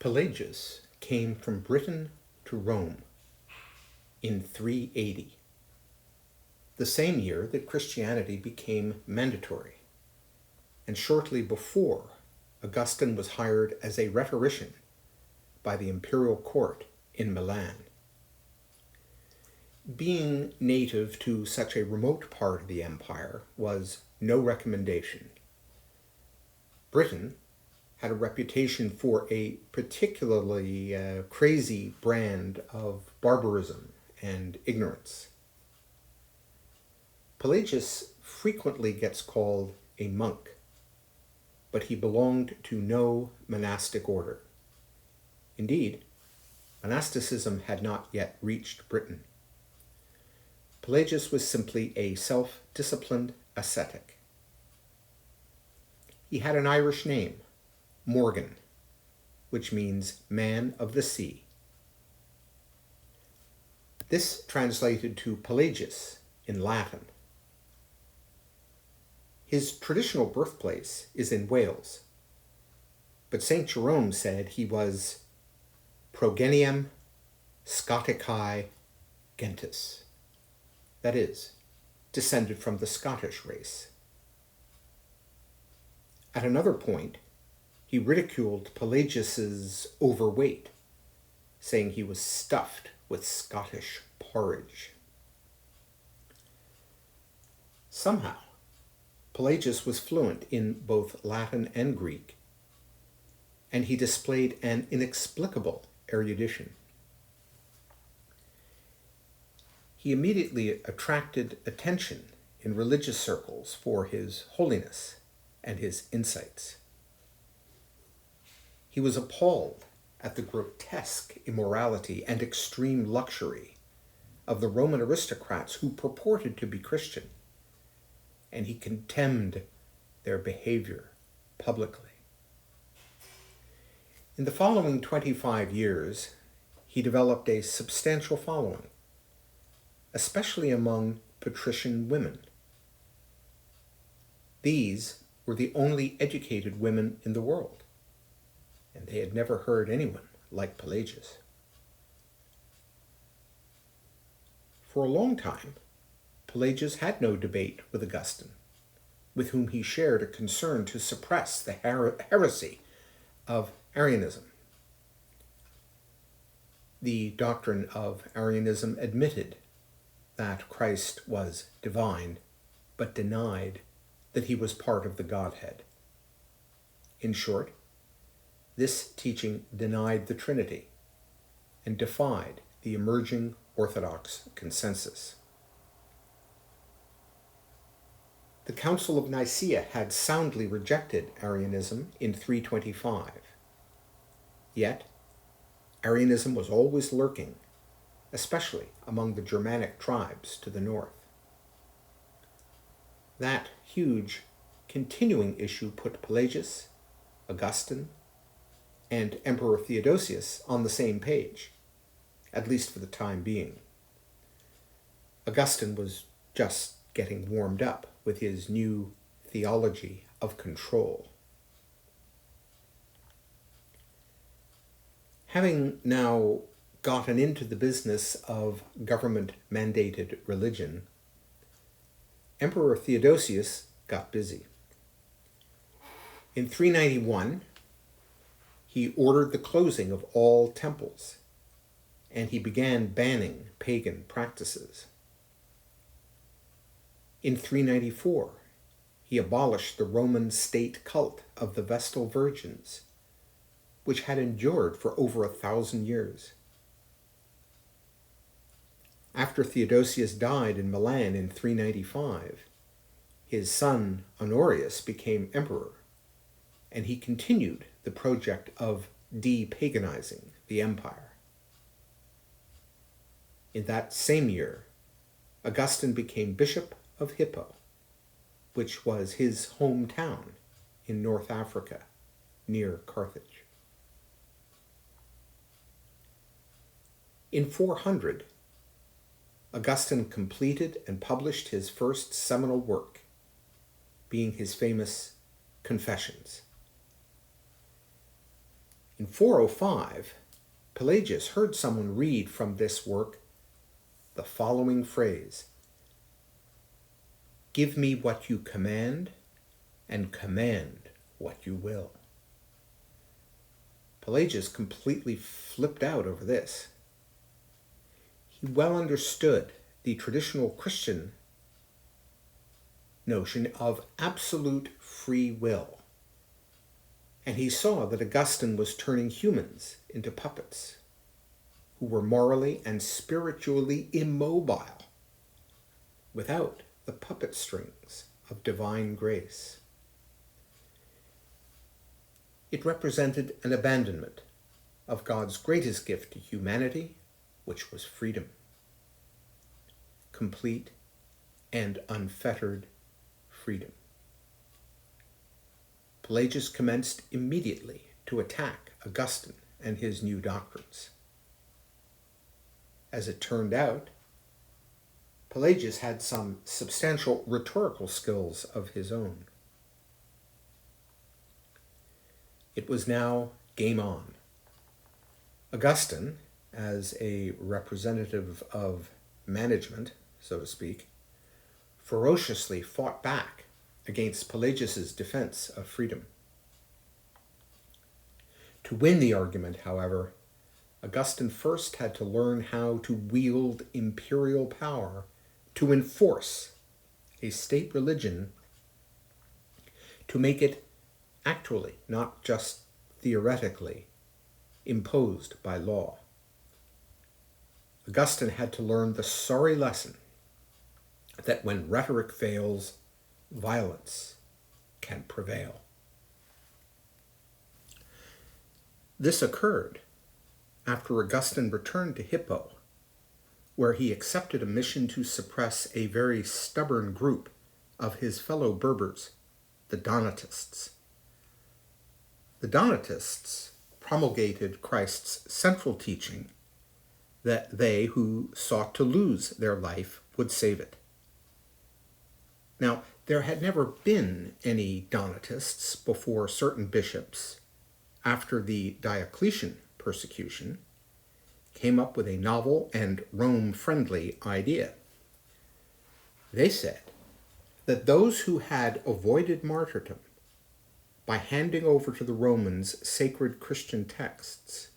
Pelagius came from Britain to Rome in 380, the same year that Christianity became mandatory, and shortly before Augustine was hired as a rhetorician by the imperial court in Milan. Being native to such a remote part of the empire was no recommendation. Britain had a reputation for a particularly crazy brand of barbarism and ignorance. Pelagius frequently gets called a monk, but he belonged to no monastic order. Indeed, monasticism had not yet reached Britain. Pelagius was simply a self-disciplined ascetic. He had an Irish name, Morgan, which means man of the sea. This translated to Pelagius in Latin. His traditional birthplace is in Wales, but St. Jerome said he was progeniem Scoticae gentis, that is, descended from the Scottish race. At another point, he ridiculed Pelagius's overweight, saying he was stuffed with Scottish porridge. Somehow, Pelagius was fluent in both Latin and Greek, and he displayed an inexplicable erudition. He immediately attracted attention in religious circles for his holiness and his insights. He was appalled at the grotesque immorality and extreme luxury of the Roman aristocrats who purported to be Christian, and he contemned their behavior publicly. In the following 25 years, he developed a substantial following, especially among patrician women. These were the only educated women in the world, and they had never heard anyone like Pelagius. For a long time, Pelagius had no debate with Augustine, with whom he shared a concern to suppress the heresy of Arianism. The doctrine of Arianism admitted that Christ was divine, but denied that he was part of the Godhead. In short, this teaching denied the Trinity and defied the emerging Orthodox consensus. The Council of Nicaea had soundly rejected Arianism in 325. Yet, Arianism was always lurking, especially among the Germanic tribes to the north. That huge, continuing issue put Pelagius, Augustine, and Emperor Theodosius on the same page, at least for the time being. Augustine was just getting warmed up with his new theology of control. Having now gotten into the business of government-mandated religion, Emperor Theodosius got busy. In 391, he ordered the closing of all temples, and he began banning pagan practices. In 394, he abolished the Roman state cult of the Vestal Virgins, which had endured for over 1,000 years. After Theodosius died in Milan in 395, his son Honorius became emperor, and he continued the project of de-paganizing the empire. In that same year, Augustine became Bishop of Hippo, which was his hometown in North Africa, near Carthage. In 400, Augustine completed and published his first seminal work, being his famous Confessions. In 405, Pelagius heard someone read from this work the following phrase: "Give me what you command, and command what you will." Pelagius completely flipped out over this. He well understood the traditional Christian notion of absolute free will, and he saw that Augustine was turning humans into puppets who were morally and spiritually immobile without the puppet strings of divine grace. It represented an abandonment of God's greatest gift to humanity, which was freedom. Complete and unfettered freedom. Pelagius commenced immediately to attack Augustine and his new doctrines. As it turned out, Pelagius had some substantial rhetorical skills of his own. It was now game on. Augustine, as a representative of management, so to speak, ferociously fought back against Pelagius's defense of freedom. To win the argument, however, Augustine first had to learn how to wield imperial power to enforce a state religion, to make it actually, not just theoretically, imposed by law. Augustine had to learn the sorry lesson that when rhetoric fails, violence can prevail. This occurred after Augustine returned to Hippo, where he accepted a mission to suppress a very stubborn group of his fellow Berbers, the Donatists. The Donatists promulgated Christ's central teaching that they who sought to lose their life would save it. Now, there had never been any Donatists before certain bishops, after the Diocletian persecution, came up with a novel and Rome-friendly idea. They said that those who had avoided martyrdom by handing over to the Romans sacred Christian texts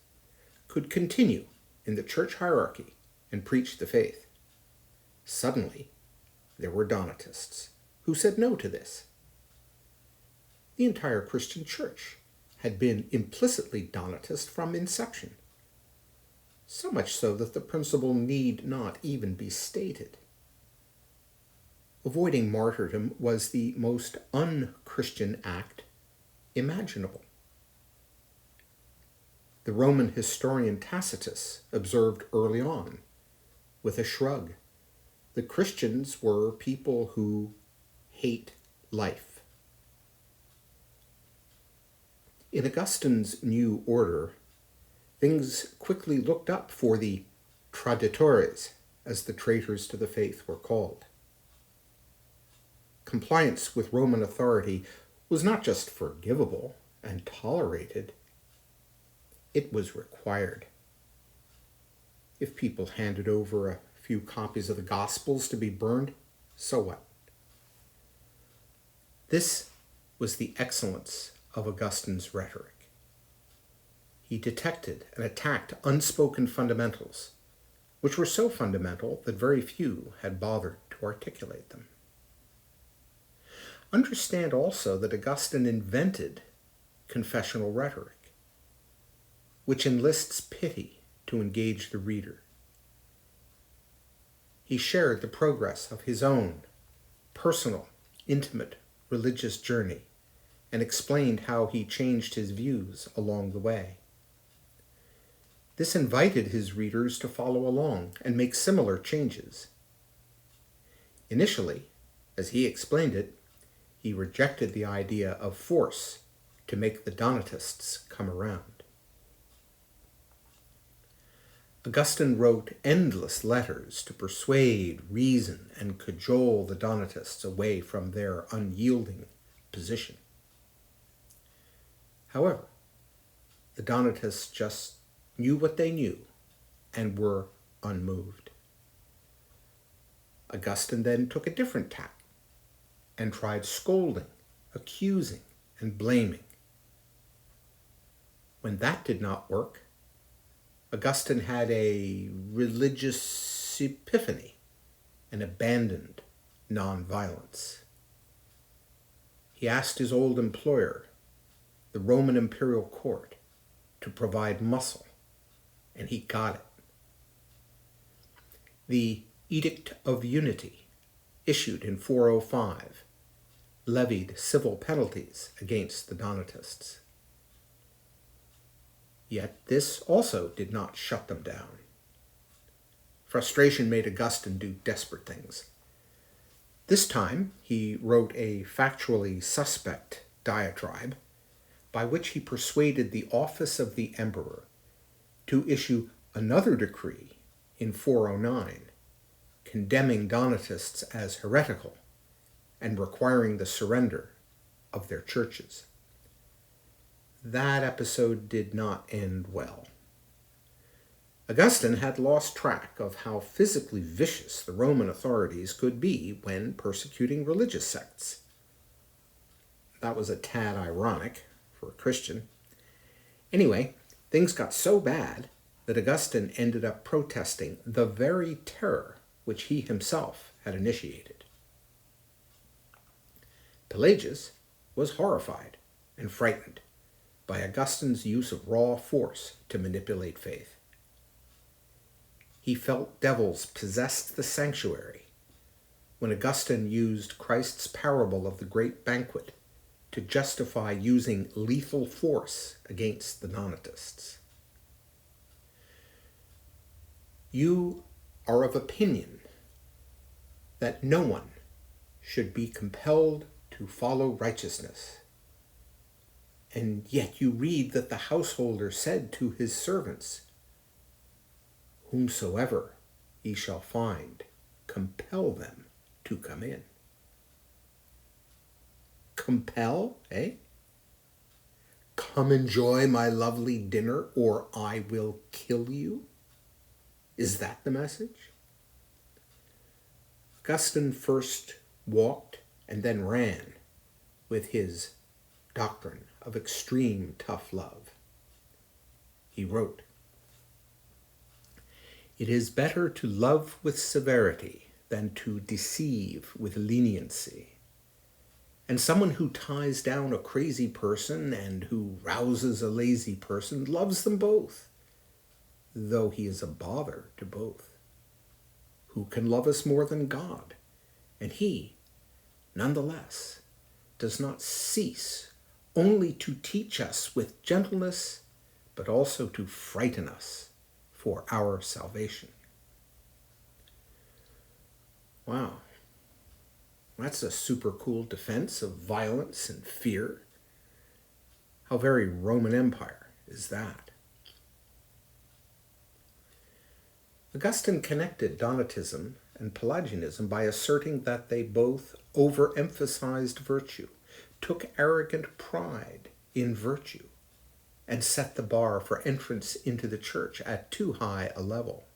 could continue in the church hierarchy and preach the faith. Suddenly, there were Donatists who said no to this. The entire Christian church had been implicitly Donatist from inception, so much so that the principle need not even be stated. Avoiding martyrdom was the most un-Christian act imaginable. The Roman historian Tacitus observed early on, with a shrug, that Christians were people who hate life. In Augustine's new order, things quickly looked up for the traditores, as the traitors to the faith were called. Compliance with Roman authority was not just forgivable and tolerated, it was required. If people handed over a few copies of the Gospels to be burned, so what? This was the excellence of Augustine's rhetoric. He detected and attacked unspoken fundamentals, which were so fundamental that very few had bothered to articulate them. Understand also that Augustine invented confessional rhetoric, which enlists pity to engage the reader. He shared the progress of his own personal, intimate, religious journey and explained how he changed his views along the way. This invited his readers to follow along and make similar changes. Initially, as he explained it, he rejected the idea of force to make the Donatists come around. Augustine wrote endless letters to persuade, reason, and cajole the Donatists away from their unyielding position. However, the Donatists just knew what they knew and were unmoved. Augustine then took a different tack and tried scolding, accusing, and blaming. When that did not work, Augustine had a religious epiphany and abandoned nonviolence. He asked his old employer, the Roman imperial court, to provide muscle, and he got it. The Edict of Unity, issued in 405, levied civil penalties against the Donatists. Yet this also did not shut them down. Frustration made Augustine do desperate things. This time he wrote a factually suspect diatribe by which he persuaded the office of the emperor to issue another decree in 409, condemning Donatists as heretical and requiring the surrender of their churches. That episode did not end well. Augustine had lost track of how physically vicious the Roman authorities could be when persecuting religious sects. That was a tad ironic for a Christian. Anyway, things got so bad that Augustine ended up protesting the very terror which he himself had initiated. Pelagius was horrified and frightened by Augustine's use of raw force to manipulate faith. He felt devils possessed the sanctuary when Augustine used Christ's parable of the great banquet to justify using lethal force against the Donatists. You are of opinion that no one should be compelled to follow righteousness, and yet you read that the householder said to his servants, "Whomsoever ye shall find, compel them to come in." Compel, eh? Come enjoy my lovely dinner, or I will kill you? Is that the message? Augustine first walked and then ran with his doctrine of extreme tough love. He wrote, "It is better to love with severity than to deceive with leniency. And someone who ties down a crazy person and who rouses a lazy person loves them both, though he is a bother to both. Who can love us more than God? And he, nonetheless, does not cease only to teach us with gentleness, but also to frighten us for our salvation." Wow. That's a super cool defense of violence and fear. How very Roman Empire is that? Augustine connected Donatism and Pelagianism by asserting that they both overemphasized virtue, took arrogant pride in virtue, and set the bar for entrance into the church at too high a level.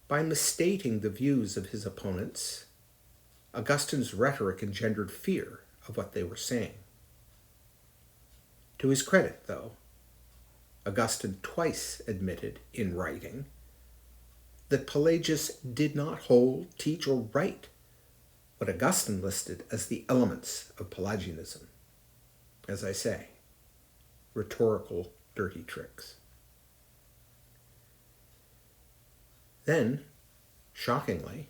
By misstating the views of his opponents, Augustine's rhetoric engendered fear of what they were saying. To his credit, though, Augustine twice admitted in writing that Pelagius did not hold, teach, or write what Augustine listed as the elements of Pelagianism. As I say, rhetorical dirty tricks. Then, shockingly,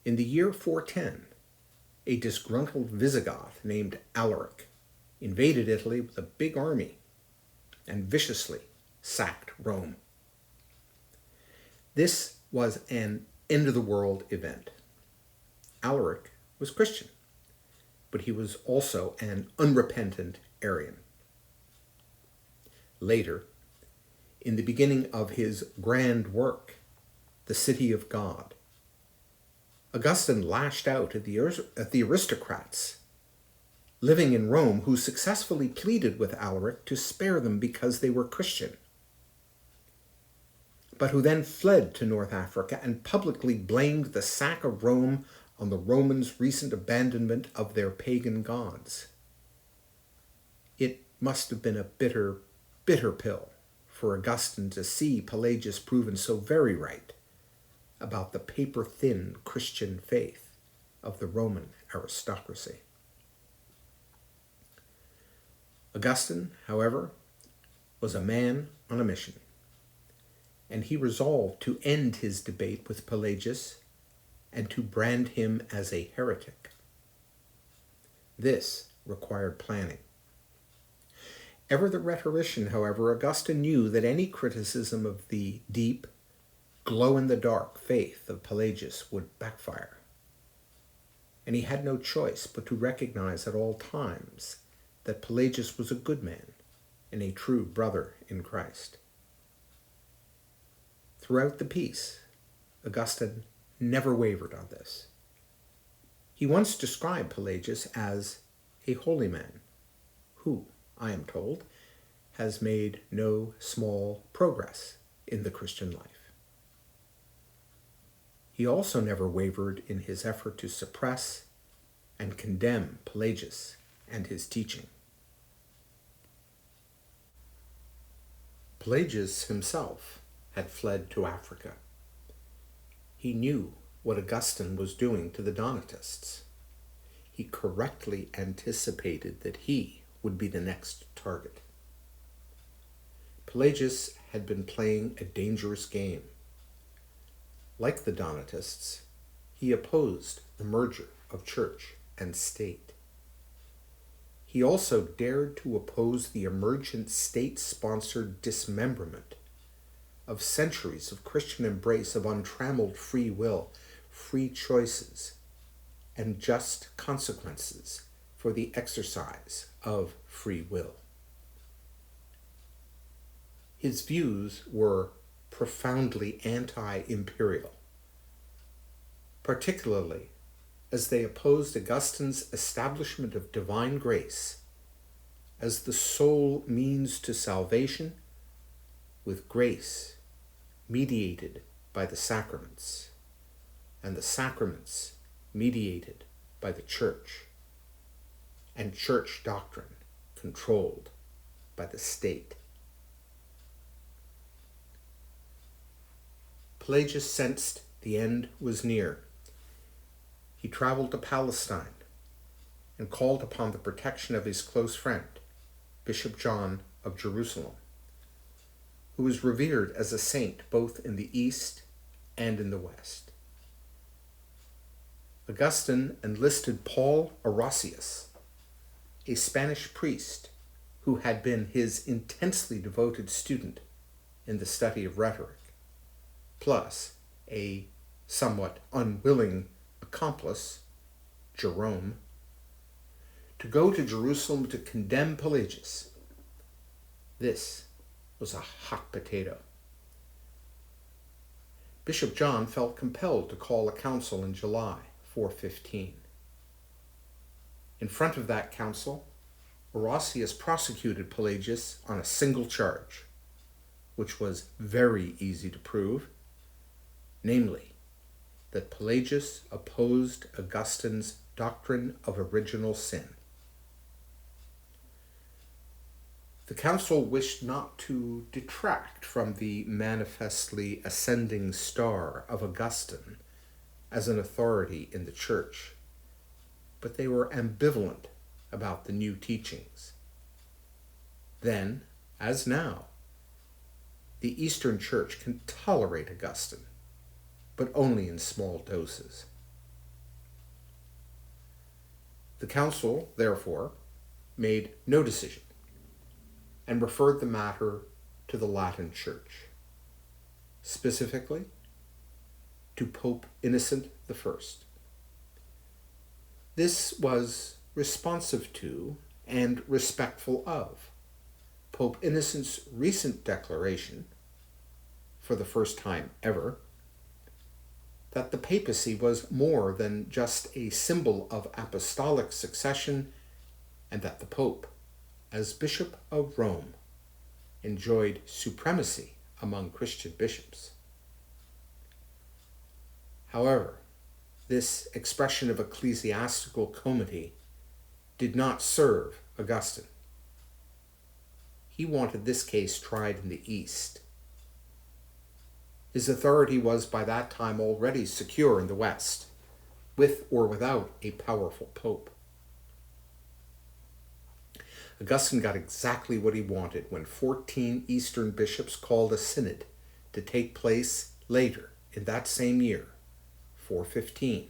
in the year 410, a disgruntled Visigoth named Alaric invaded Italy with a big army and viciously sacked Rome. This was an end-of-the-world event. Alaric was Christian, but he was also an unrepentant Arian. Later, in the beginning of his grand work, The City of God, Augustine lashed out at the aristocrats living in Rome who successfully pleaded with Alaric to spare them because they were Christian, but who then fled to North Africa and publicly blamed the sack of Rome on the Romans' recent abandonment of their pagan gods. It must have been a bitter, bitter pill for Augustine to see Pelagius proven so very right about the paper-thin Christian faith of the Roman aristocracy. Augustine, however, was a man on a mission, and he resolved to end his debate with Pelagius and to brand him as a heretic. This required planning. Ever the rhetorician, however, Augustine knew that any criticism of the deep, glow-in-the-dark faith of Pelagius would backfire, and he had no choice but to recognize at all times that Pelagius was a good man and a true brother in Christ. Throughout the piece, Augustine never wavered on this. He once described Pelagius as a holy man who, I am told, has made no small progress in the Christian life. He also never wavered in his effort to suppress and condemn Pelagius and his teaching. Pelagius himself had fled to Africa. He knew what Augustine was doing to the Donatists. He correctly anticipated that he would be the next target. Pelagius had been playing a dangerous game. Like the Donatists, he opposed the merger of church and state. He also dared to oppose the emergent state-sponsored dismemberment of centuries of Christian embrace of untrammeled free will, free choices, and just consequences for the exercise of free will. His views were profoundly anti-imperial, particularly as they opposed Augustine's establishment of divine grace as the sole means to salvation, with grace mediated by the sacraments, and the sacraments mediated by the church, and church doctrine controlled by the state. Pelagius sensed the end was near. He traveled to Palestine and called upon the protection of his close friend, Bishop John of Jerusalem, who was revered as a saint both in the East and in the West. Augustine enlisted Paul Orosius, a Spanish priest who had been his intensely devoted student in the study of rhetoric, plus a somewhat unwilling accomplice, Jerome, to go to Jerusalem to condemn Pelagius. This was a hot potato. Bishop John felt compelled to call a council in July 415. In front of that council, Orosius prosecuted Pelagius on a single charge, which was very easy to prove, namely, that Pelagius opposed Augustine's doctrine of original sin. The council wished not to detract from the manifestly ascending star of Augustine as an authority in the church, but they were ambivalent about the new teachings. Then, as now, the Eastern Church can tolerate Augustine, but only in small doses. The council, therefore, made no decision and referred the matter to the Latin Church, specifically to Pope Innocent I. This was responsive to and respectful of Pope Innocent's recent declaration, for the first time ever, that the papacy was more than just a symbol of apostolic succession and that the Pope, as Bishop of Rome, enjoyed supremacy among Christian bishops. However, this expression of ecclesiastical comity did not serve Augustine. He wanted this case tried in the East. His authority was by that time already secure in the West, with or without a powerful pope. Augustine got exactly what he wanted when 14 Eastern bishops called a synod to take place later in that same year, 415,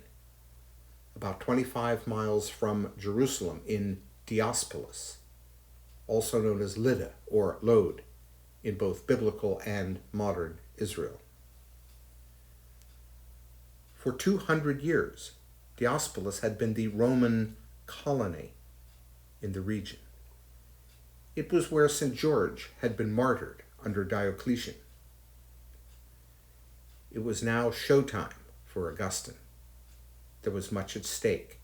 about 25 miles from Jerusalem in Diospolis, also known as Lydda or Lod in both biblical and modern Israel. For 200 years, Diospolis had been the Roman colony in the region. It was where St. George had been martyred under Diocletian. It was now showtime for Augustine. There was much at stake.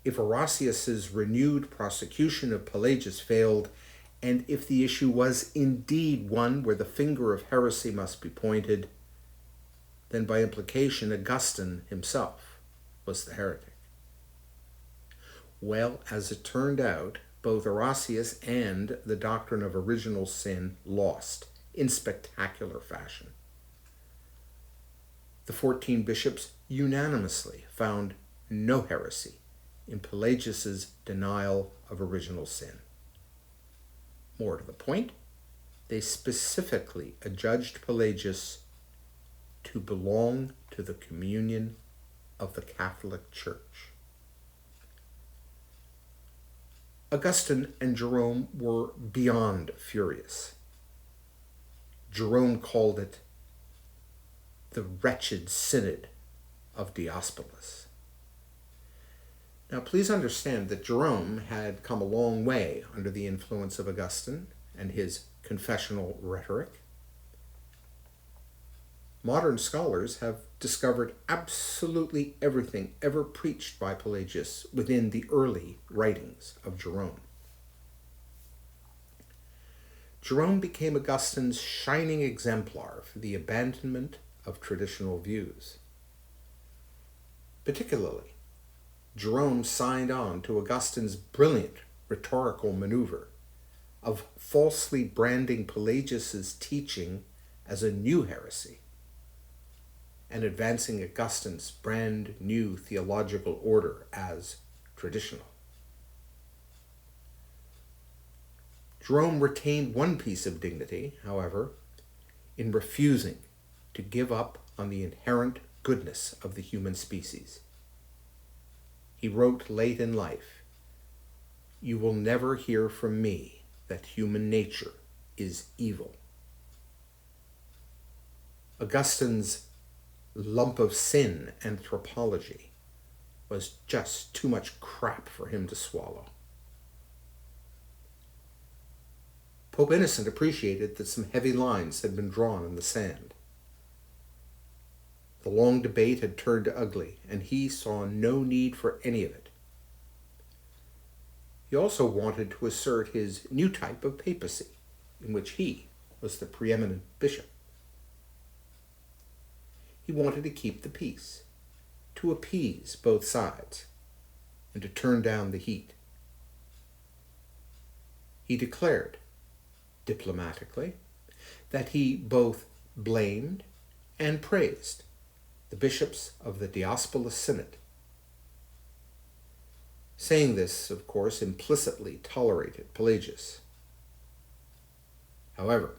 If Orosius's renewed prosecution of Pelagius failed, and if the issue was indeed one where the finger of heresy must be pointed, then by implication Augustine himself was the heretic. Well, as it turned out, both Orosius and the doctrine of original sin lost in spectacular fashion. The 14 bishops unanimously found no heresy in Pelagius's denial of original sin. More to the point, they specifically adjudged Pelagius to belong to the communion of the Catholic Church. Augustine and Jerome were beyond furious. Jerome called it the wretched synod of Diospolis. Now, please understand that Jerome had come a long way under the influence of Augustine and his confessional rhetoric. Modern scholars have discovered absolutely everything ever preached by Pelagius within the early writings of Jerome. Jerome became Augustine's shining exemplar for the abandonment of traditional views. Particularly, Jerome signed on to Augustine's brilliant rhetorical maneuver of falsely branding Pelagius's teaching as a new heresy and advancing Augustine's brand new theological order as traditional. Jerome retained one piece of dignity, however, in refusing to give up on the inherent goodness of the human species. He wrote late in life, "You will never hear from me that human nature is evil." Augustine's lump of sin anthropology was just too much crap for him to swallow. Pope Innocent appreciated that some heavy lines had been drawn in the sand. The long debate had turned ugly, and he saw no need for any of it. He also wanted to assert his new type of papacy, in which he was the preeminent bishop. He wanted to keep the peace, to appease both sides, and to turn down the heat. He declared, diplomatically, that he both blamed and praised the bishops of the Diospolis Synod. Saying this, of course, implicitly tolerated Pelagius. However,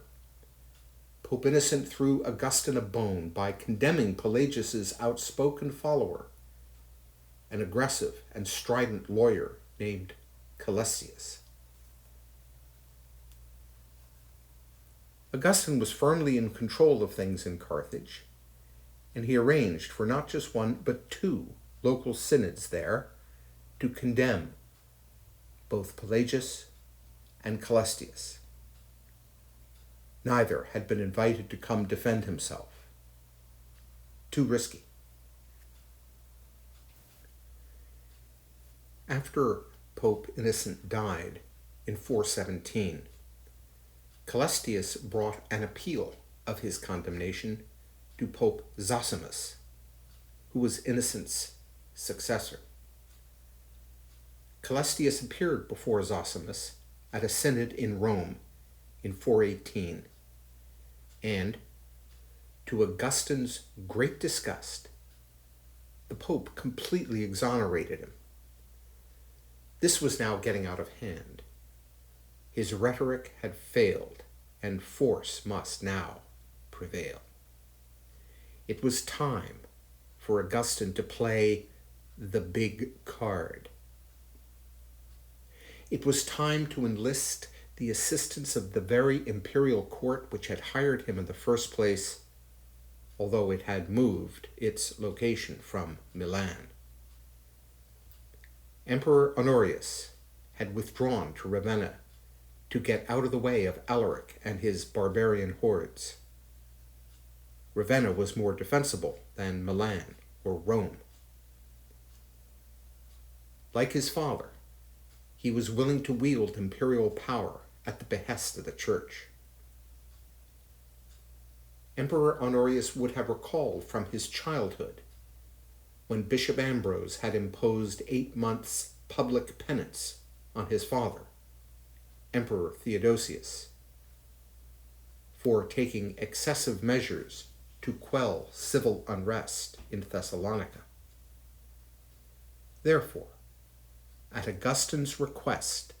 Pope Innocent threw Augustine a bone by condemning Pelagius's outspoken follower, an aggressive and strident lawyer named Pelagius. Augustine was firmly in control of things in Carthage, and he arranged for not just one, but 2 local synods there to condemn both Pelagius and Pelagius. Neither had been invited to come defend himself. Too risky. After Pope Innocent died in 417, Calestius brought an appeal of his condemnation to Pope Zosimus, who was Innocent's successor. Calestius appeared before Zosimus at a synod in Rome in 418, and, to Augustine's great disgust, the Pope completely exonerated him. This was now getting out of hand. His rhetoric had failed, and force must now prevail. It was time for Augustine to play the big card. It was time to enlist the assistance of the very imperial court which had hired him in the first place, although it had moved its location from Milan. Emperor Honorius had withdrawn to Ravenna to get out of the way of Alaric and his barbarian hordes. Ravenna was more defensible than Milan or Rome. Like his father, he was willing to wield imperial power at the behest of the Church. Emperor Honorius would have recalled from his childhood when Bishop Ambrose had imposed 8 months' public penance on his father, Emperor Theodosius, for taking excessive measures to quell civil unrest in Thessalonica. Therefore, at Augustine's request,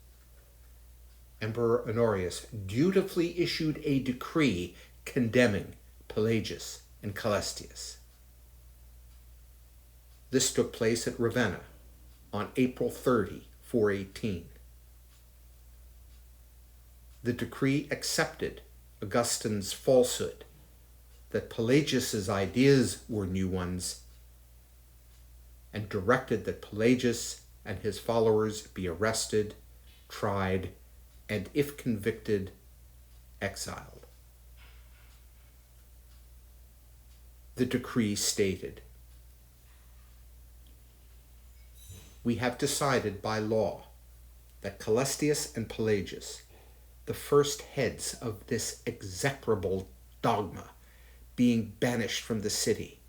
Emperor Honorius dutifully issued a decree condemning Pelagius and Calestius. This took place at Ravenna on April 30, 418. The decree accepted Augustine's falsehood that Pelagius's ideas were new ones, and directed that Pelagius and his followers be arrested, tried, and if convicted, exiled. The decree stated, "We have decided by law that Calestius and Pelagius, the first heads of this execrable dogma, being banished from the city,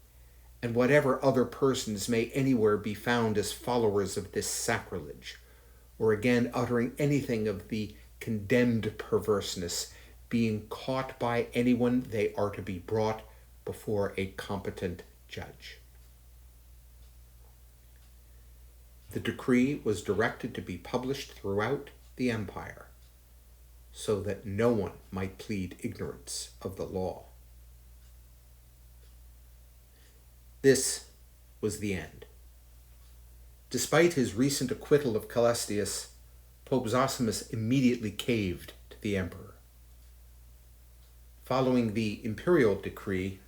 and whatever other persons may anywhere be found as followers of this sacrilege, or again uttering anything of the condemned perverseness, being caught by anyone, they are to be brought before a competent judge." The decree was directed to be published throughout the empire, so that no one might plead ignorance of the law. This was the end. Despite his recent acquittal of Calestius, Pope Zosimus immediately caved to the emperor. Following the imperial decree,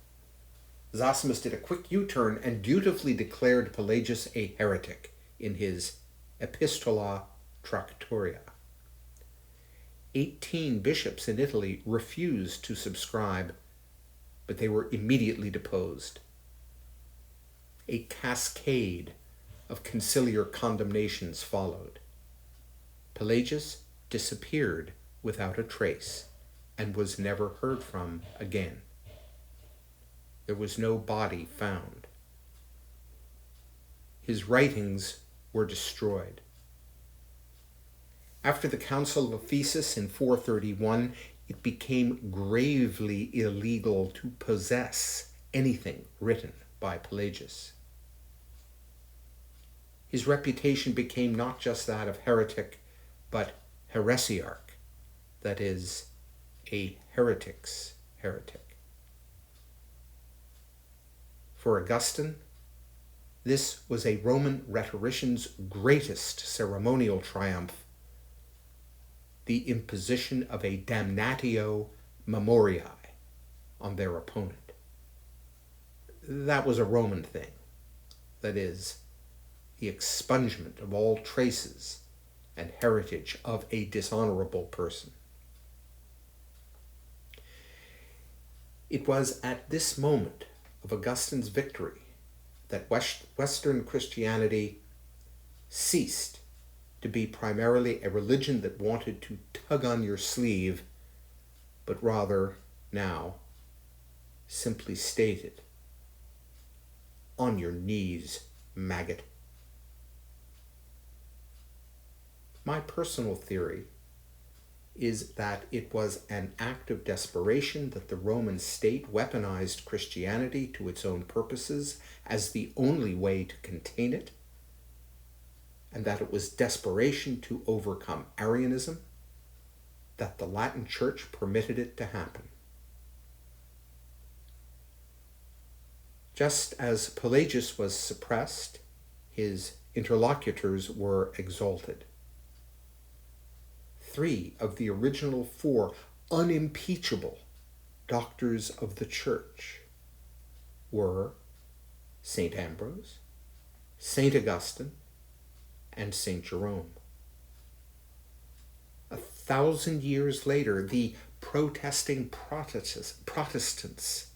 Zosimus did a quick U-turn and dutifully declared Pelagius a heretic in his Epistola Tractoria. 18 bishops in Italy refused to subscribe, but they were immediately deposed. A cascade of conciliar condemnations followed. Pelagius disappeared without a trace and was never heard from again. There was no body found. His writings were destroyed. After the Council of Ephesus in 431, it became gravely illegal to possess anything written by Pelagius. His reputation became not just that of heretic, but heresiarch, that is, a heretic's heretic. For Augustine, this was a Roman rhetorician's greatest ceremonial triumph, the imposition of a damnatio memoriae on their opponent. That was a Roman thing, that is, the expungement of all traces and heritage of a dishonorable person. It was at this moment of Augustine's victory that Western Christianity ceased to be primarily a religion that wanted to tug on your sleeve, but rather now simply stated, on your knees, maggot. My personal theory is that it was an act of desperation that the Roman state weaponized Christianity to its own purposes as the only way to contain it, and that it was desperation to overcome Arianism that the Latin Church permitted it to happen. Just as Pelagius was suppressed, his interlocutors were exalted. 3 of the original 4 unimpeachable doctors of the Church were St. Ambrose, St. Augustine, and St. Jerome. 1,000 years later, the protesting Protestants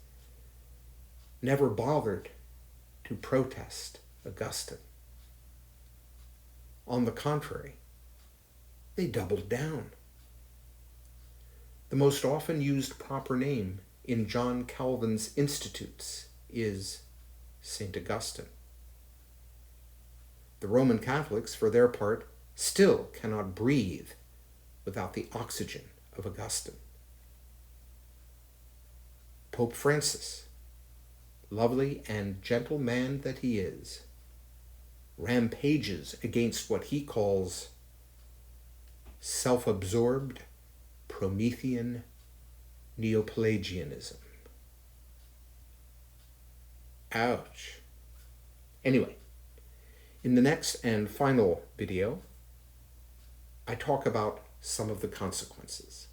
never bothered to protest Augustine. On the contrary, they doubled down. The most often used proper name in John Calvin's Institutes is St. Augustine. The Roman Catholics, for their part, still cannot breathe without the oxygen of Augustine. Pope Francis, lovely and gentle man that he is, rampages against what he calls self-absorbed Promethean Neo-Pelagianism. Ouch. Anyway, in the next and final video, I talk about some of the consequences.